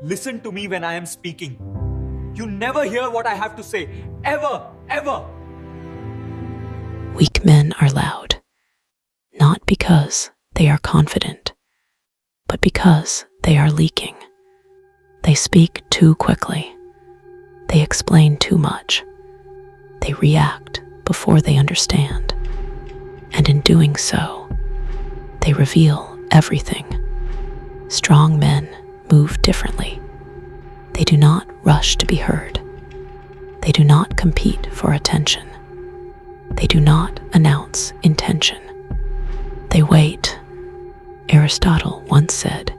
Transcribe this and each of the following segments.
listen to me when I am speaking. You never hear what I have to say. Ever, ever. Weak men are loud, not because they are confident, but because they are leaking. They speak too quickly. They explain too much. They react before they understand. And in doing so, they reveal everything. Strong men move differently. They do not rush to be heard. They do not compete for attention. They do not announce intention. They wait. Aristotle once said,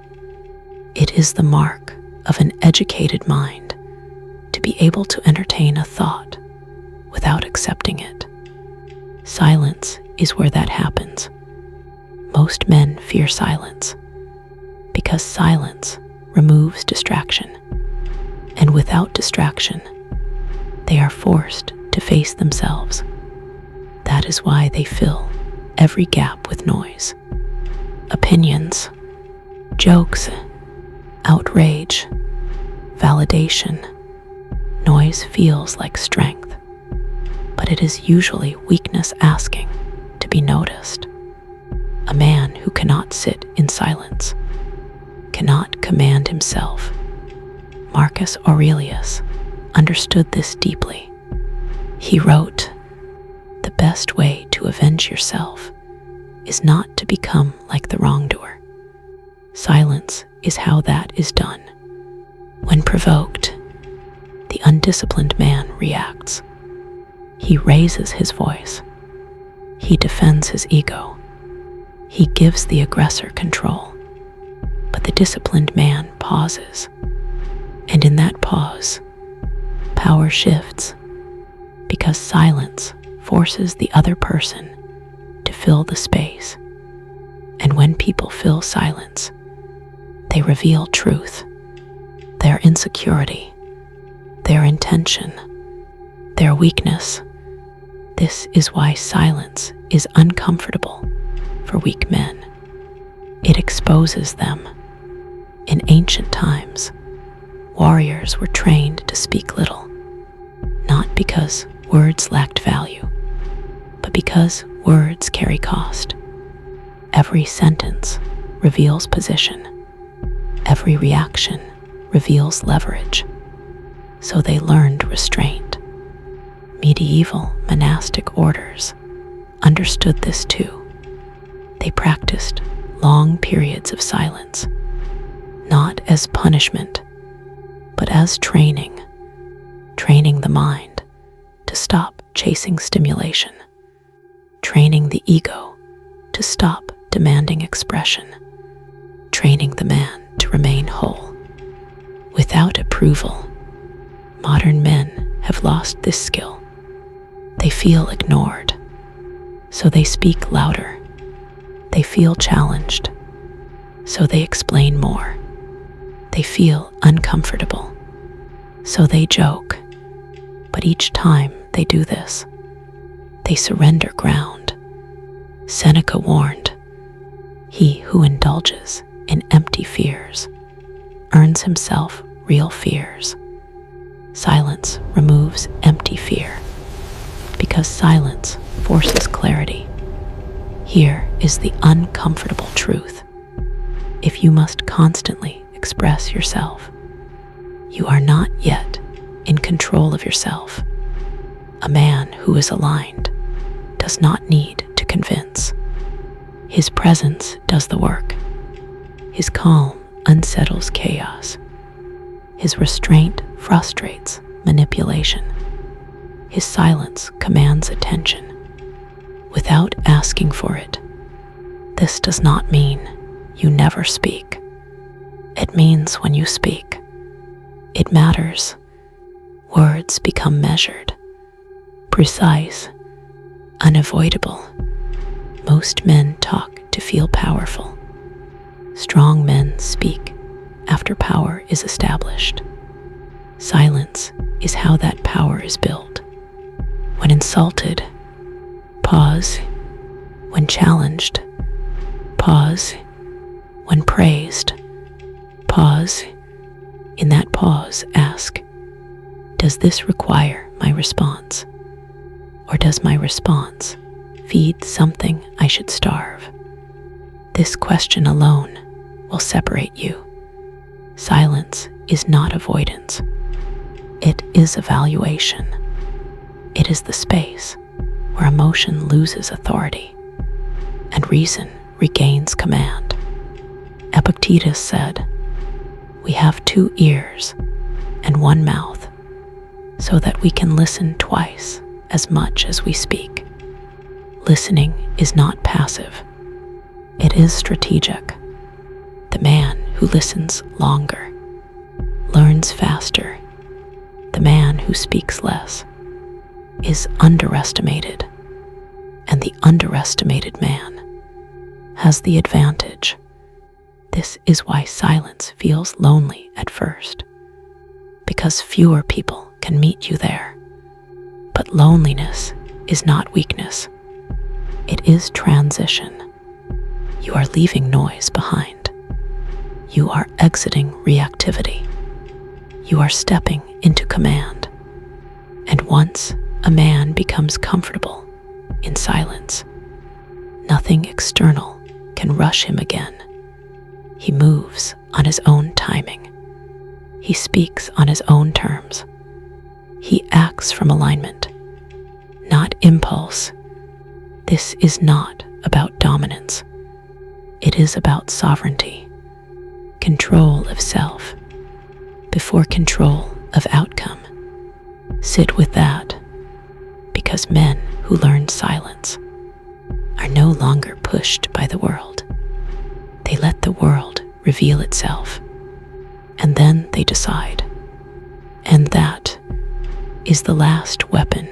"It is the mark of an educated mind to be able to entertain a thought without accepting it." Silence is where that happens. Most men fear silence because silence removes distraction, and without distraction, they are forced to face themselves. That is why they fill every gap with noise. Opinions, jokes, outrage, validation. Noise feels like strength, but it is usually weakness asking to be noticed. A man who cannot sit in silence cannot command himself. Marcus Aurelius understood this deeply. He wrote, "The best way to avenge yourself is not to become like the wrongdoer. Silence is how that is done. When provoked, the undisciplined man reacts. He raises his voice. He defends his ego. He gives the aggressor control. But the disciplined man pauses. And in that pause, power shifts, because silence forces the other person to fill the space. And when people fill silence, they reveal truth, their insecurity, their intention, their weakness. This is why silence is uncomfortable for weak men. It exposes them. In ancient times, warriors were trained to speak little, not because words lacked value, but because words carry cost. Every sentence reveals position. Every reaction reveals leverage. So they learned restraint. Medieval monastic orders understood this too. They practiced long periods of silence, not as punishment, but as training the mind to stop chasing stimulation, training the ego to stop demanding expression, training the man to remain whole. Without approval, modern men have lost this skill. They feel ignored, so they speak louder. They feel challenged, so they explain more. They feel uncomfortable, so they joke. But each time they do this, they surrender ground. Seneca warned, "He who indulges in empty fears earns himself real fears." Silence removes empty fear, because silence forces clarity. Here is the uncomfortable truth. If you must constantly express yourself, you are not yet in control of yourself. A man who is aligned does not need to convince. His presence does the work. His calm unsettles chaos. His restraint frustrates manipulation. His silence commands attention without asking for it. This does not mean you never speak. It means when you speak, it matters. Words become measured, precise, unavoidable. Most men talk to feel powerful. Strong men speak after power is established. Silence is how that power is built. When insulted, pause. When challenged, pause. When praised, pause. In that pause, ask, does this require my response? Or does my response feed something I should starve? This question alone will separate you. Silence is not avoidance. It is evaluation. It is the space where emotion loses authority and reason regains command. Epictetus said, "We have 2 ears and 1 mouth, so that we can listen twice as much as we speak." Listening is not passive. It is strategic. The man who listens longer learns faster. The man who speaks less is underestimated, and the underestimated man has the advantage. This is why silence feels lonely at first, because fewer people can meet you there. But loneliness is not weakness. It is transition. You are leaving noise behind. You are exiting reactivity. You are stepping into command. And once a man becomes comfortable in silence, nothing external can rush him again. He moves on his own timing. He speaks on his own terms. He acts from alignment, not impulse. This is not about dominance. It is about sovereignty, control of self before control of outcome. Sit with that, because men who learn silence are no longer pushed by the world. They let the world reveal itself, and then they decide. And that is the last weapon